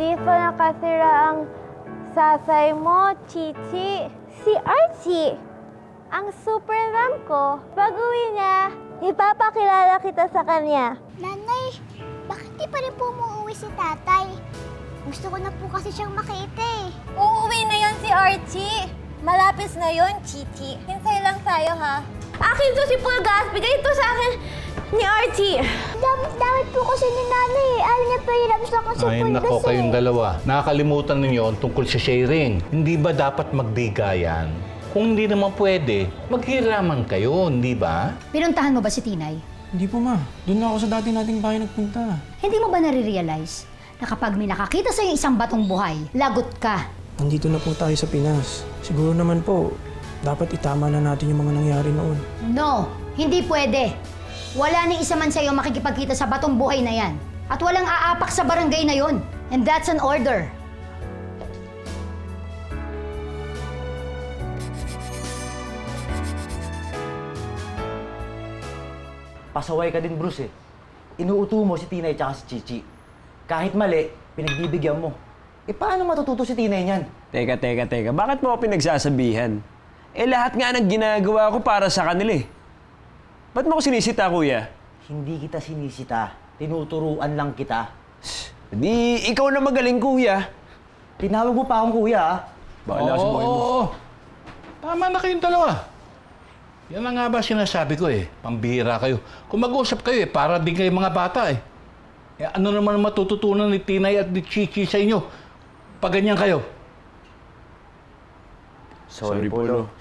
dito nakatira ang sasay mo, Chichi. Si Archie, ang super lamb ko. Pag-uwi niya, ipapakilala kita sa kanya. Nanay, bakit di pa rin po umuwi si tatay? Gusto ko na po kasi siyang makita eh. Uuwi na yon si Archie. Malapis na yon, Chichi. Hintay lang tayo, ha? Akin to si Pulgas. Bigay ito sa akin ni Archie. Damit po kasi ni nanay eh. Ayaw niya pa hirap sa kasi Ay, nako kayong dalawa. Nakakalimutan ninyo ang tungkol sa sharing. Hindi ba dapat magbigayan? Kung hindi naman pwede, maghiraman kayo, hindi ba? Pinuntahan mo ba si Tinay? Hindi po, ma. Doon na ako sa dati nating bahay nagpunta. Hindi mo ba nare-realize na kapag may nakakita sa'yo isang batong buhay, lagot ka? Nandito na po tayo sa Pinas. Siguro naman po, dapat itama na natin yung mga nangyari noon. No, hindi pwede. Wala ni isa man sa'yo makikipagkita sa batong buhay na yan. At walang aapak sa barangay na yon. And that's an order. Pasaway ka din, Bruce eh. Inuuto mo si Tinay tsaka si Chichi. Kahit mali, pinagbibigyan mo. Eh paano matututo si Tinay niyan? Teka. Bakit mo ako pinagsasabihan? Eh lahat nga ng ginagawa ko para sa kanila eh. Ba't mo ako sinisita, kuya? Hindi kita sinisita. Tinuturuan lang kita. Di ikaw na magaling, kuya. Tinawag mo pa akong kuya, ah. Bahala ka sa buhay mo. Oo. Tama na kayong dalawa. Yan na nga ba sinasabi ko eh. Pambihira kayo. Kung mag-usap kayo eh, para din kayo mga bata eh. Eh ano naman matututunan ni Tinay at ni Chichi sa inyo? Pag ganyan kayo. Sorry, Polo.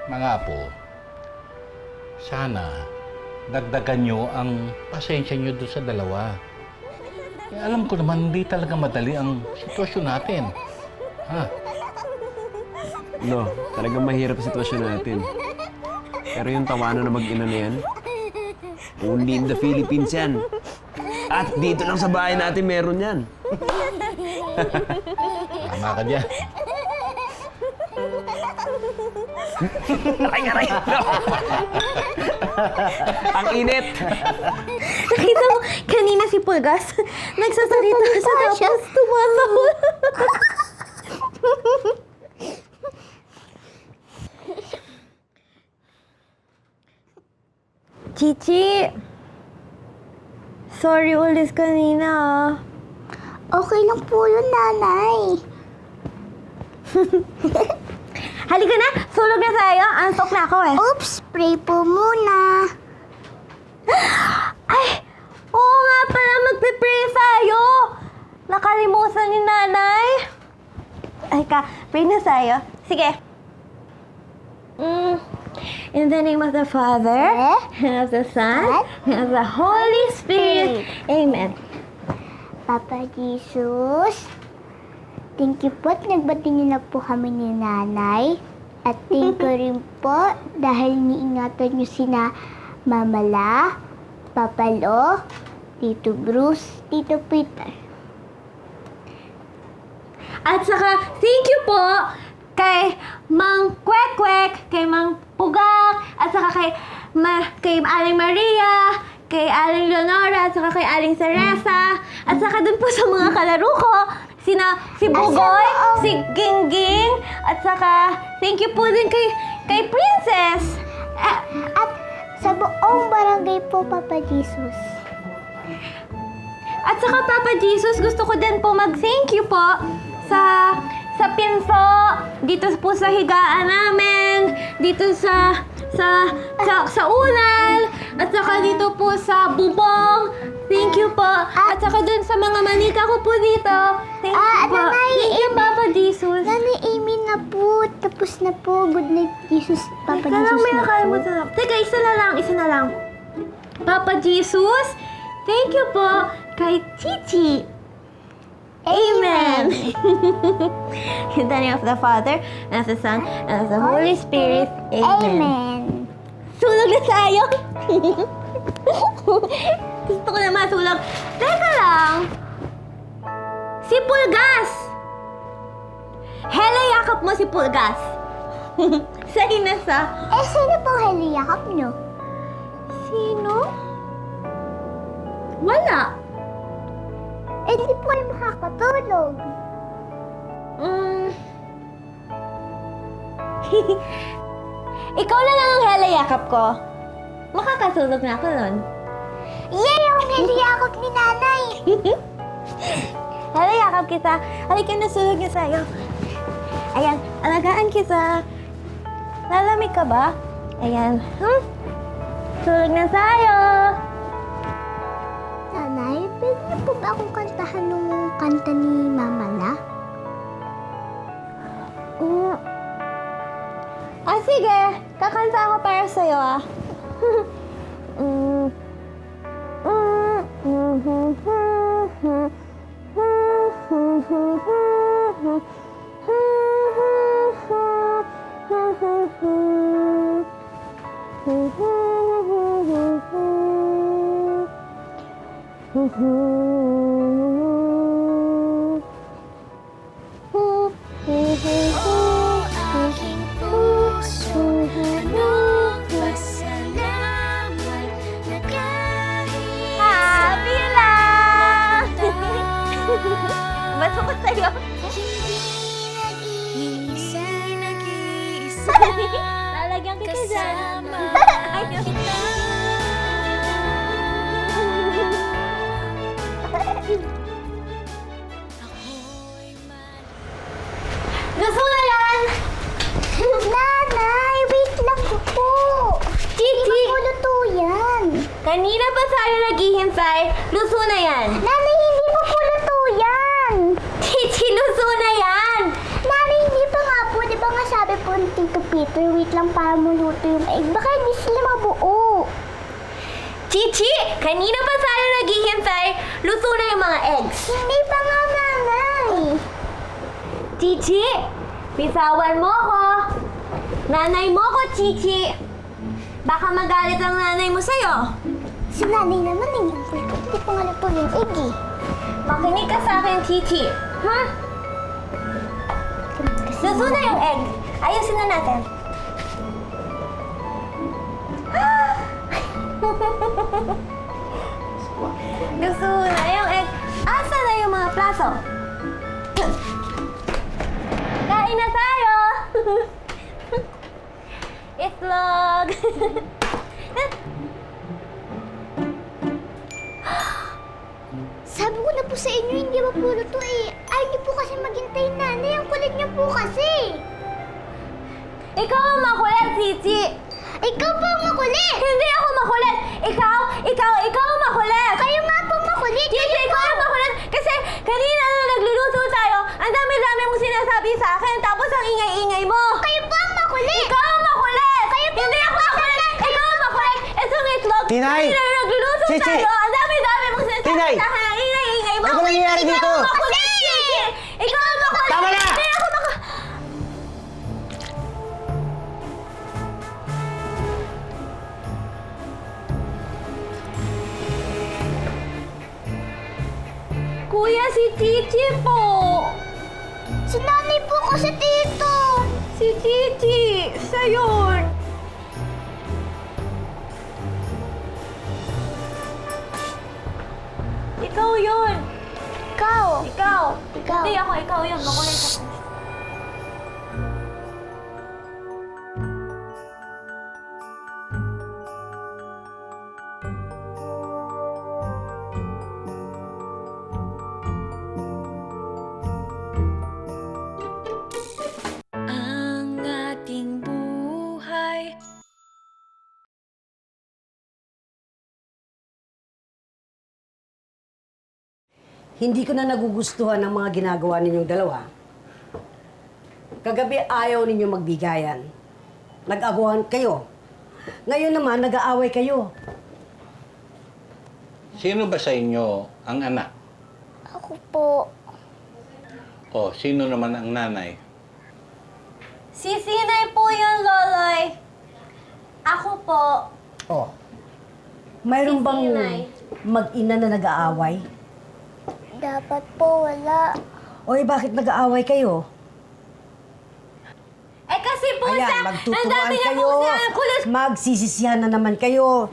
Mga apo, sana dagdagan nyo ang pasensya nyo doon sa dalawa. Eh, alam ko naman, hindi talaga madali ang sitwasyon natin. Ha? No, talagang mahirap ang sitwasyon natin. Pero yung tawanan na mag-ina na yan, only in the Philippines yan. At dito lang sa bahay natin meron yan. Tama ka dyan. Aray! Ang init! Nakita mo, kanina si Pulgas, nagsasalita siya tapos tumatawa. Chichi, sorry ulit kanina, ah. Okay lang po yun, nanay. Halika na, sulog na tayo. Antok na ako eh. Oops, pray po muna. Ay, oo nga pala, magpe-pray tayo. Nakalimutan ni nanay. Ay ka, pray na tayo. Sige. In the name of the Father, and of the Son, and of the Holy Spirit. Amen. Papa Jesus, thank you po at nagbati niyo na po kami ni nanay. At thank you rin po dahil niingatan niyo sina Mama La, Papa Lo, Tito Bruce, Tito Peter. At saka, thank you po kay Mang Kwek-Kwek, kay Mang Pugak, at saka kay Aling Maria, kay Aling Leonora, at saka kay Aling Teresa, at saka dun po sa mga kalaro ko, si Bugoy, si Gingging, at saka thank you po din kay Princess. At sa buong barangay po, Papa Jesus. At saka Papa Jesus, gusto ko din po mag-thank you po sa pinso, dito po sa higaan namin, dito sa unan, at saka dito po sa bubong. Thank you po. At saka dun sa mga manika ko po dito. Thank you po. Thank you, Papa Jesus. Nanay, amen na po. Tapos na po. Good night, Jesus. Papa Teka lang, Jesus may na po. nakalimutan na. Teka, isa na lang. Papa Jesus, thank you po kay Chichi. Amen. In the name of the Father, and of the Son, and of the Holy Spirit. Amen. Amen. Sunog na tayo. Gusto ko na masulag. Teka lang. Si Pulgas. Hela, yakap mo si Pulgas. Sa inasa. Sino pong heliyakap niyo? Sino? Wala. Eh, di po kayo makakatulog. Mm. Ikaw na lang ang helayakap ko. Makakatulog na ako nun. Yay! Ang niliyakot ni nanay! Helayakap kita. Halika na, sulog niya sa'yo. Ayan, alagaan kita. Lalamig ka ba? Ayan. Sulog na sa'yo. Nanay, pwede niyo po ba akong kantahan nung kanta ni Mama La? Sige. Kakanta ako para sa'yo, ah. Happy lang! Baso ko sa'yo. Lalagyan kita dyan. Ayun. Gusto na yan! Nanay, wait lang po. Hindi Chichi! pa po luto yan. Kanina pa tayo naghihintay. Luso na yan. Nanay, hindi pa po luto yan. Chichi, luso na yan! Nanay, hindi pa nga po. Di ba nga sabi po ni Tito Peter, wait lang para muluto yung egg. Baka hindi sila mabuo. Chichi! Kanina pa tayo naghihintay. Luso na yung mga eggs. Hindi pa nga, nanay. Chichi! Pisawan mo ko! Nanay mo ko, Chichi! Baka magalit ang nanay mo sa'yo. Si nanay naman eh. Hindi pa nga luto yung egg eh. Makinig ka sa akin, Chichi. Ha? Luso na yung egg. Ayusin na natin. Luso na yung egg. Asa na yung mga plato? Kain na tayo! Itlog! Sabi ko na po sa inyo, hindi pa po luto eh. Ay, hindi po kasi maghintay nanay. Ang kulit niyo po kasi. Ikaw ang makulit, Chichi! Ikaw po ang makulit. Hindi ako makulit! Ikaw ang makulit! Kayo nga po makulit. Chichi, ikaw ang makulit! Kasi kanina na nagluluto tayo, ang dami-dami mong sinasabi sa akin, tapos ang ingay-ingay mo! Kayo po ang makulit. Ikaw ang makulit! Kayo po Hindi ang ako makulit! Ikaw ang makulit! Itong itlog! Tinay! Kanina na nagluluto Chichi! tayo, ang dami-dami mong sinasabi Tinay! sa akin, ang ingay-ingay mo! Ano ba nangyayari Ikaw dito? ang makulit, Chichi! Ikaw ang makulit! Tama na! Hindi ako makulit! Kuya, si Chichi po! Si nanay po kasi tito. Si Chichi! Siya yun! Ikaw yun! Ikaw. Ikaw! Ikaw. Hindi ako, ikaw yun. Makulit ako. Ang ating buhay. Hindi ko na nagugustuhan ang mga ginagawa ninyong dalawa. Kagabi ayaw ninyo magbigayan. Nag-aguhan kayo. Ngayon naman, nag-aaway kayo. Sino ba sa inyo ang anak? Ako po. O, sino naman ang nanay? Si Sinay po yun, Loloy. Ako po. Oh. Mayroon Si bang Sinay. mag-ina na nag-aaway? Dapat po wala. Oy, bakit nag-aaway kayo? Eh kasi po Ayan, ang magtuturuan dami niya kayo. po siya ang kulit. Magsisisihan na naman kayo.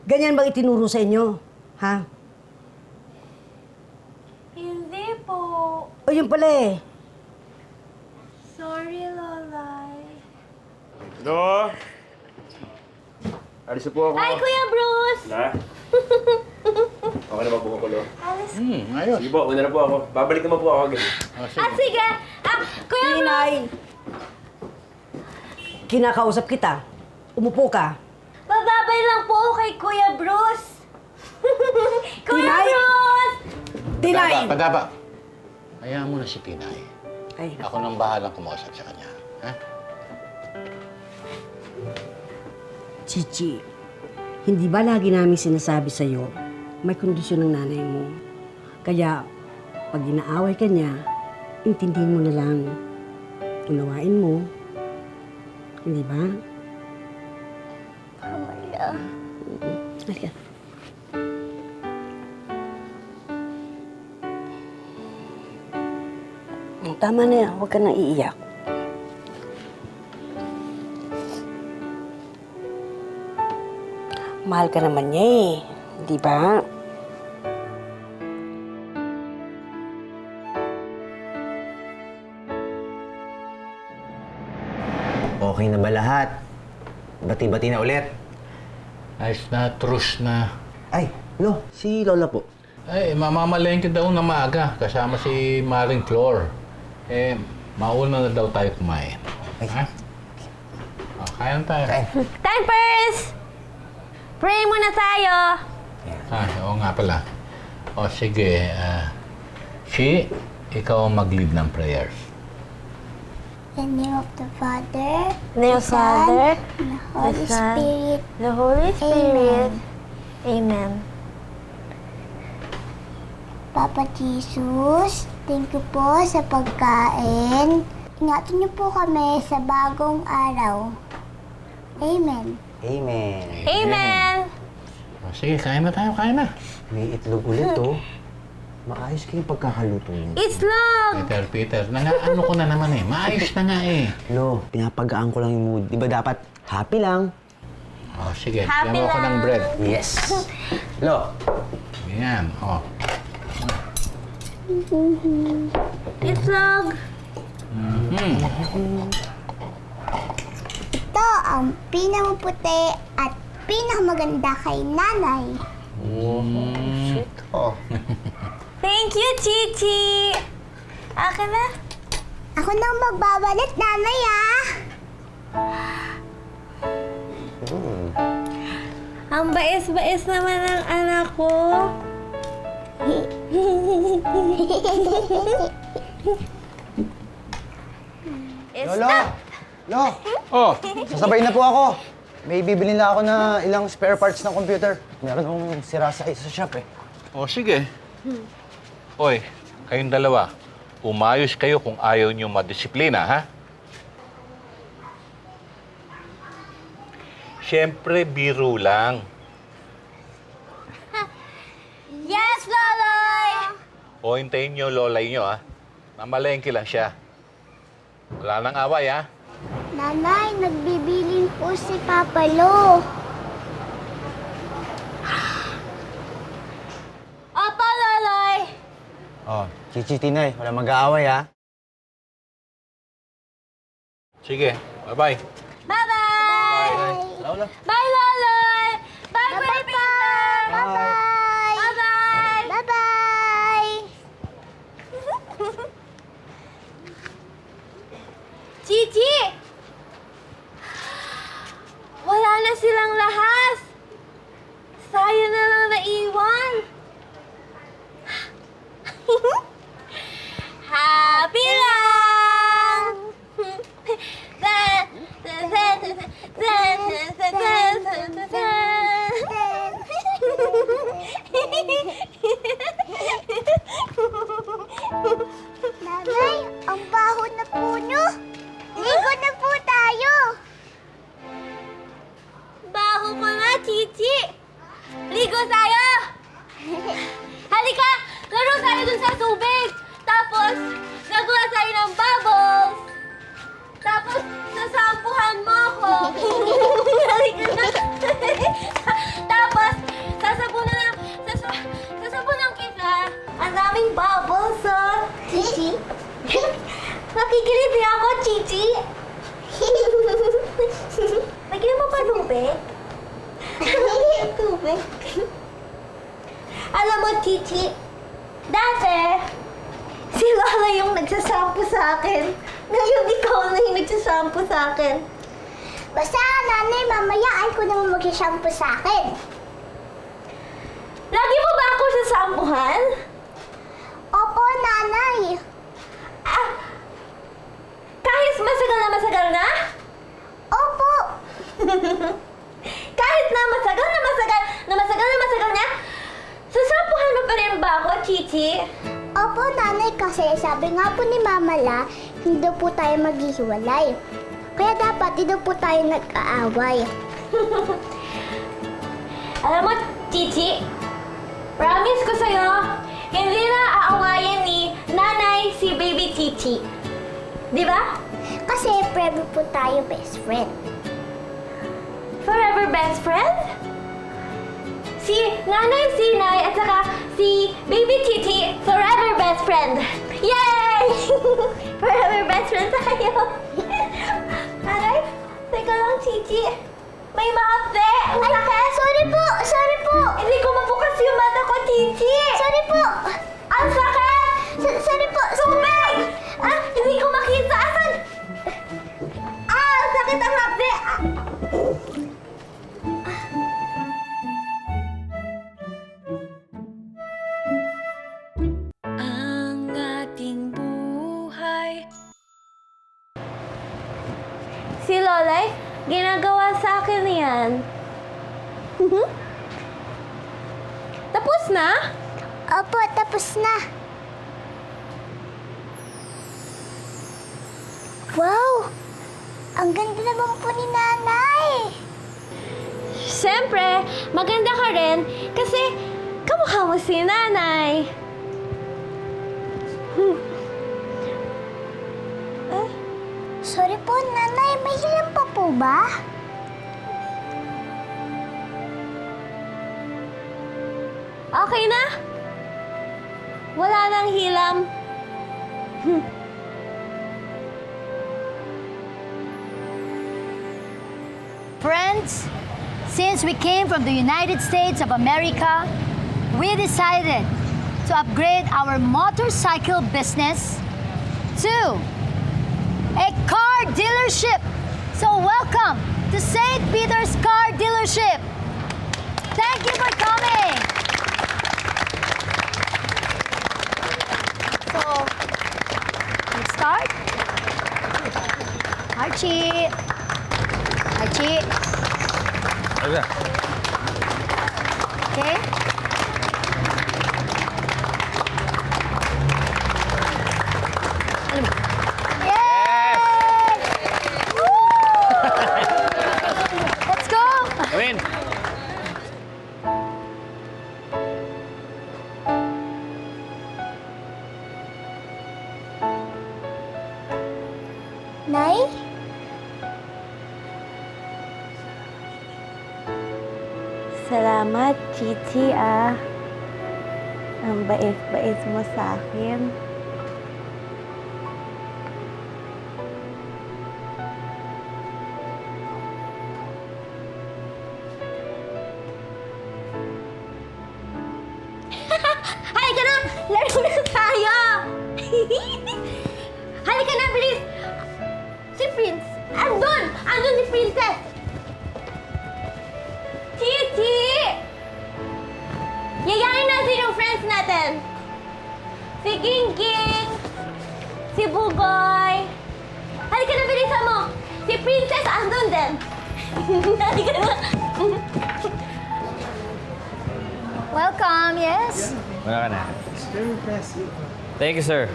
Ganyan bang itinuro sa inyo? Ha? po. O yun pala eh. Sorry, Lolay. Hello? Alis na po ako. Hi, Kuya Bruce! Na? Okay na ba po ako, Lo? Alis. Ayos. Sige po, una na po ako. Babalik naman po ako agad. Sige. Kuya Bruce! Tinay! Kinakausap kita. Umupo ka. Bababay lang po ako kay Kuya Bruce. Kuya Tinay! Bruce! Tinay! Padaba. Hayaan mo na si Tinay. Ay, Ako nang bahalang kumausap sa kanya. Ha? Chichi, hindi ba lagi namin sinasabi sa'yo, may kondisyon ng nanay mo. Kaya, pag inaaway ka niya, intindihin mo na lang. Unawain mo. Hindi ba? Wala. Halika. Tama na yan. Huwag ka nang iiyak. Mahal ka naman niya eh. Di ba? Okay na ba lahat? Bati-bati na ulit. Ayos na, truce na. Ay, Lo, si Lola po. Ay, mamamalengke daw na maaga kasama si Maring Flor. Mauna na daw tayo kumain. Ay. Ha? Kaya na tayo. Kain. Time first! Pray muna tayo. Oo nga pala. O sige, Chi, ikaw ang mag-lead ng prayers. In the name of the Father, Name of the Father, and the Holy the Son, Spirit. the Holy Spirit. Amen. Papa Jesus, thank you po sa pagkain. Ingatan niyo po kami sa bagong araw. Amen. Amen. Amen. O, sige, kain na tayo, kain na. May itlog ulit, oh. Maayos kayong pagkakaluto niyo. Itlog! Peter, ano ko na naman eh. Maayos na nga eh. Lo, pinapagaan ko lang yung mood. Di ba dapat happy lang? O, sige, Happy bigyan mo ako ng lang. bread. Yes. Lo, Yan, o. Itlog! Ito ang pinamaputi at pinakamaganda kay nanay. Thank you, Chichi! Akin na. Ako nang magbabalit, nanay ah. Ang bais-bais naman ng anak ko. Lolo! Lo! Oh, Sasabay na po ako. May bibili na ako na ilang spare parts ng computer. Meron akong sira sa shop eh. o sige. Oy, kayong dalawa, umayos kayo kung ayaw niyo madisiplina, ha? Siyempre, biro lang. Yes, Loloy! O, hintayin niyo lolay niyo, ha? Mamalengke lang siya. Wala nang away, ha? Nanay, nagbibiling po si Papa Lo. Opo, Loloy! Oh, Chichi Tinay, wala mag-aaway ha. Sige, bye-bye. Bye-bye! Lola. Bye, Loloy! Bye, Kuya Peter! Bye-bye! Bye-bye! Bye-bye! Chichi! Wala na silang lahas! Sayang na lang naiwan! Happy lang! Nakikilit niya ako, Chichi. Lagyan mo pa tubig? Tubig. Alam mo, Chichi, dati, si Lola yung nagsasampo sa akin. Ngayon, ikaw na yung nagsasampo sa akin. Basta, nanay, mamaya ay ko naman mag-shampoo sa akin. Lagi mo ba ako sasampuhan? Opo, nanay. Kahit masagal na? Opo. Kahit na masagal na, sasampuhan mo pa rin ba ako, Chichi? Opo, nanay, kasi sabi nga po ni Mama La, hindi daw po tayo maghihiwalay. Kaya dapat hindi daw po tayo nag-aaway. Alam mo, Chichi, promise ko sa'yo, hindi na aawayin ni nanay si baby Chichi. Di ba? Kasi forever po tayo best friend. Forever best friend? Si nanay, si Nay, at saka si baby Chichi, forever best friend. Yay! Forever best friend tayo. Nanay, teka lang, Chichi. May mahapde. Ang sakit. Sorry po. Hindi ko mabukas yung mata ko, Chichi. Sorry po. Ang sakit! Sorry po. Tubig! Hindi ko makita. Asan? Ang sakit ang hapde. ang ating buhay. Si Lolay, ginagawa sa akin yan. Tapos na? Opo, tapos na. Wow! Ang ganda naman po ni nanay. Siyempre, maganda ka rin kasi kamukha mo si nanay. Sorry po, nanay. May hilang pa po ba? Okay na? Wala nang hilam. Friends, since we came from the United States of America, we decided to upgrade our motorcycle business to a car dealership. So welcome to St. Peter's Car Dealership. Thank you for coming. So, let's start. Archie. Okay. Yay! Woo! Let's go. Gawin! Nay? Salamat, Chichi, Ang bait-bait mo sa akin. Halika na! Laro na tayo! Halika na, bilis! Si Prince! Andun! Andun si Princess! Chichi! Yayain natin yung friends natin! Si Gingging! Si Bugoy! Halika na, bilisan mo! Si Princess andun din! Halika na! Welcome, yes? Wala ka na. Thank you, sir.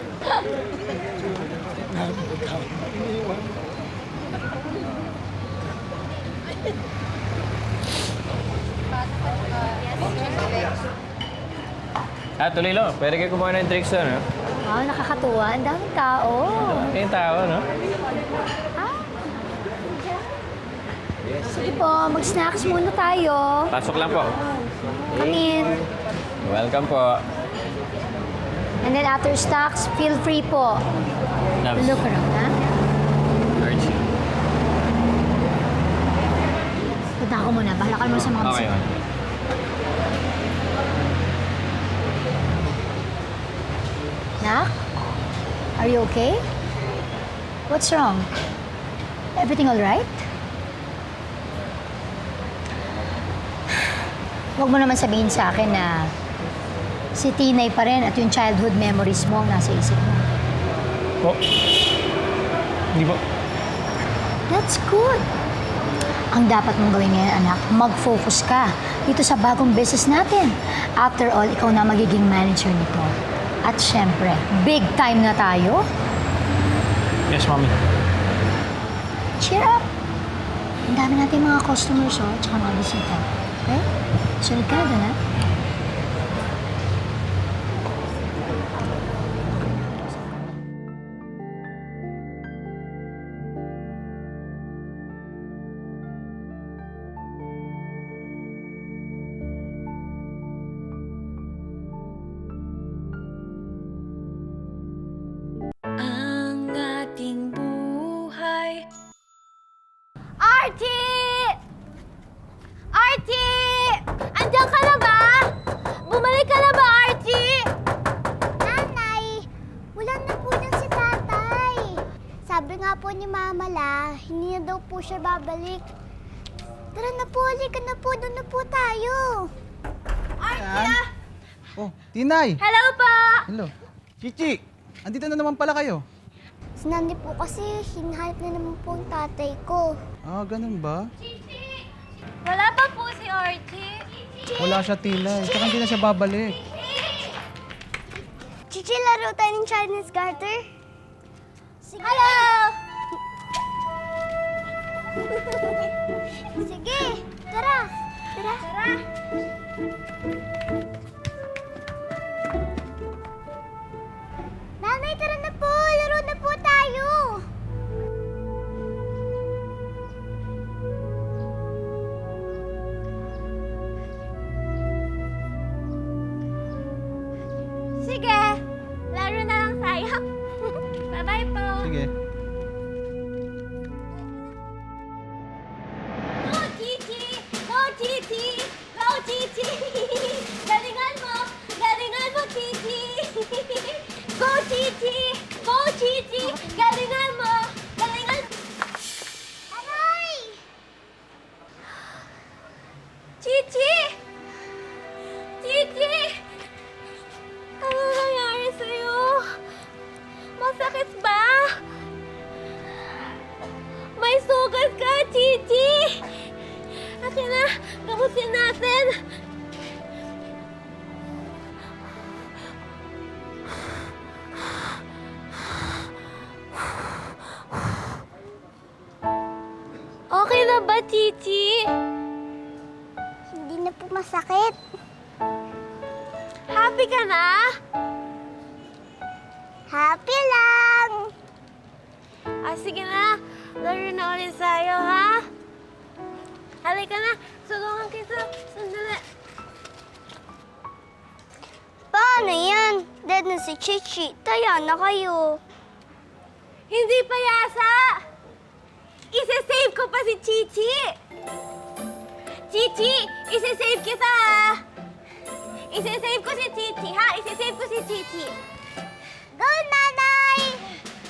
Tuloy lang. Pwede kayo kumuha ng drinks doon, no? Wow, nakakatuwa. Ang daming tao. Yung tao, no? Sige po, mag-snacks muna tayo. Pasok lang po. Come in. Welcome po. And then after stocks, feel free po. Look around, ha? Punta ako muna. Bahala ka naman sa mga bisita. Nak? Are you okay? What's wrong? Everything all right? Huwag mo naman sabihin sa akin na si Tinay pa rin at yung childhood memories mo ang nasa isip mo. Po. Hindi po. That's good. Ang dapat mong gawin ngayon, anak, mag-focus ka dito sa bagong business natin. After all, ikaw na magiging manager nito. At syempre, big time na tayo. Yes, Mommy. Cheer up! Ang dami natin mga customers, oh, tsaka mga bisita. Okay? Sunod ka na doon, ha? Ang ating buhay Archie! Archie! Andiyan ka na ba? Bumalik ka na ba, Archie? Nanay, wala na po niyan si tatay. Sabi nga po ni Mama La, hindi na daw po siya babalik. Tara na po, halika na po, doon na po tayo. Archie! Oh, Tinay! Hello po! Hello. Chichi! Andito na naman pala kayo. Si Nanay po kasi, hinahanap na naman po ang tatay ko. Ah, ganun ba? Wala pa po si Archie. Wala siya, Tinay. Tsaka hindi na siya babalik. Chichi, laro tayo ng Chinese garter? Sige. Hello! Sige, tara. Tara. Tara. Nanay, tara na po. Laro na po tayo. Sige, laro na lang tayo. Bye-bye po. Sige. Go, Chichi! Go, Chichi! Go, Chichi! Galingan mo! Galingan mo, Chichi! Go, Chichi! Go, Chichi! Galingan mo! Galingan... Aray! Chichi! Chichi! Ano nangyari sa'yo? Masakit ba? May sugat ka, Chichi! Akin na, gamutin natin. Okay na ba, Chichi? Hindi na po masakit. Happy ka na? Happy lang. Ah, sige na. Laro na ulit sa'yo, ha? Halika na. Sulungan kita. Sandali. Paano yan? Dead na si Chichi. Taya na kayo. Hindi payasa! Isa-save ko pa si Chichi! Chichi! Isa-save kita, ha? Isa-save ko si Chichi, ha? Isa-save ko si Chichi. Go, Nanay!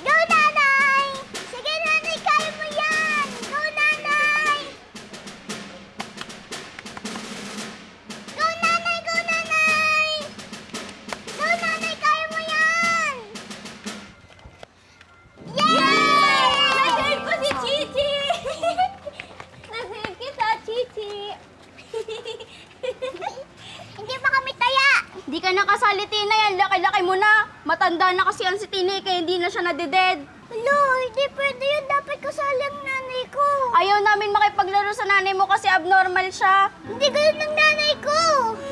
Go, Nanay! Sige, Nanay, kaya mo yan! Go, Nanay! Go, Nanay! Go, Nanay! Go, Nanay, kaya mo yan! Yay! Na-save ko si Chichi! Na-save kita, Chichi! Hindi pa kami taya! Di ka nakasali, Tinay. Ang laki-laki mo na. Matanda na kasi ang si Tinay kaya hindi na siya nadeded. Hello, hindi pwede yun. Dapat kasali ang nanay ko. Ayaw namin makipaglaro sa nanay mo kasi abnormal siya. Hindi ganun ng nanay ko.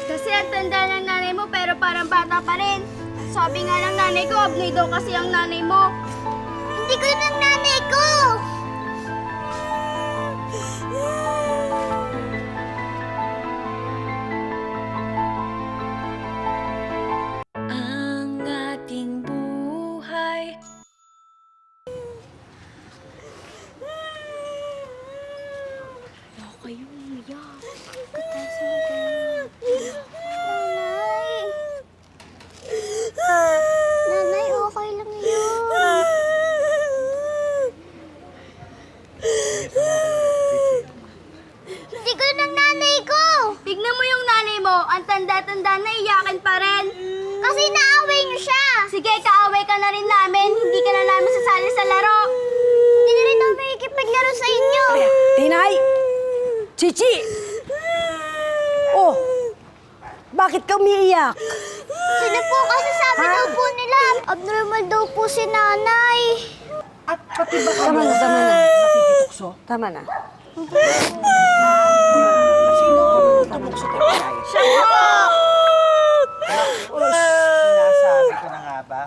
Kasi ang tanda ng nanay mo pero parang bata pa rin. Sabi nga ng nanay ko, abnoy daw kasi ang nanay mo. Hindi ganun ng nanay ko. ang akin pa rin? Kasi naaway niyo siya. Sige, kaaway ka na rin namin. Hindi ka na namin sasali sa laro. Hindi na rin ako makikipaglaro sa inyo. Tinay! Chichi! Oh! Bakit ka umiiyak? Sino po kasi sabi daw po nila, abnormal daw po si nanay. Tama na. Nakikitukso. Tama na. Sino tumukso tayo tayo? Sinasabi ko na nga ba?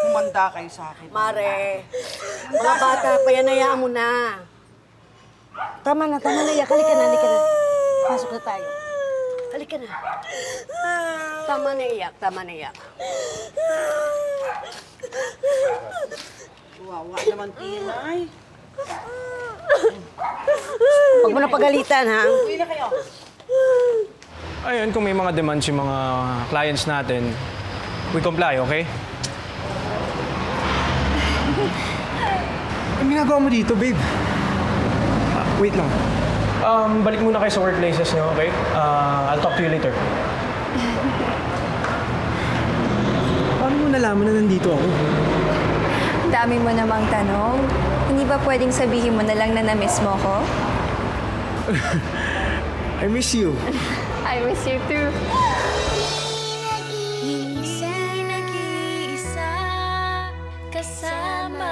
Humanda kayo sa akin. Mare, mga bata pa yan, hayaan mo na. Tama na, iyak. Halika na. Pasok na tayo. Halika na. Tama na iyak. Wawa naman, Tinay. Huwag mo na pagalitan, ha? Uwi na kayo. Ayun, kung may mga demands yung mga clients natin, we comply, okay? Ang ginagawa mo dito, babe? Wait lang. Balik muna kayo sa workplaces niyo, okay? I'll talk to you later. Paano mo nalaman na nandito ako? Dami mo namang tanong. Hindi ba pwedeng sabihin mo na lang na na-miss mo ko? I miss you. I miss you too. Nag-iisa kasama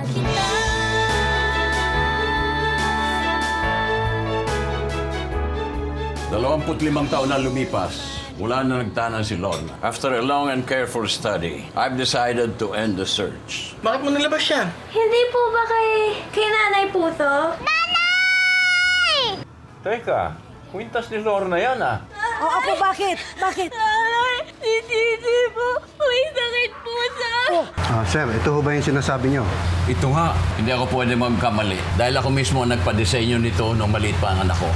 kita. limang taon na lumipas mula na nagtanan si Lorna. After a long and careful study, I've decided to end the search. Bakit mo nilabas yan? Hindi po ba kay Nanay Puso? Teka, kwintas ni Lorna yan ah. O, Apo, bakit? Nanay, si Chichi po, may sakit po siya. Sir, ito ho ba yung sinasabi niyo? Ito nga, hindi ako pwede magkamali dahil ako mismo ang nagpa-disenyo nito nung maliit pa ang anak ko.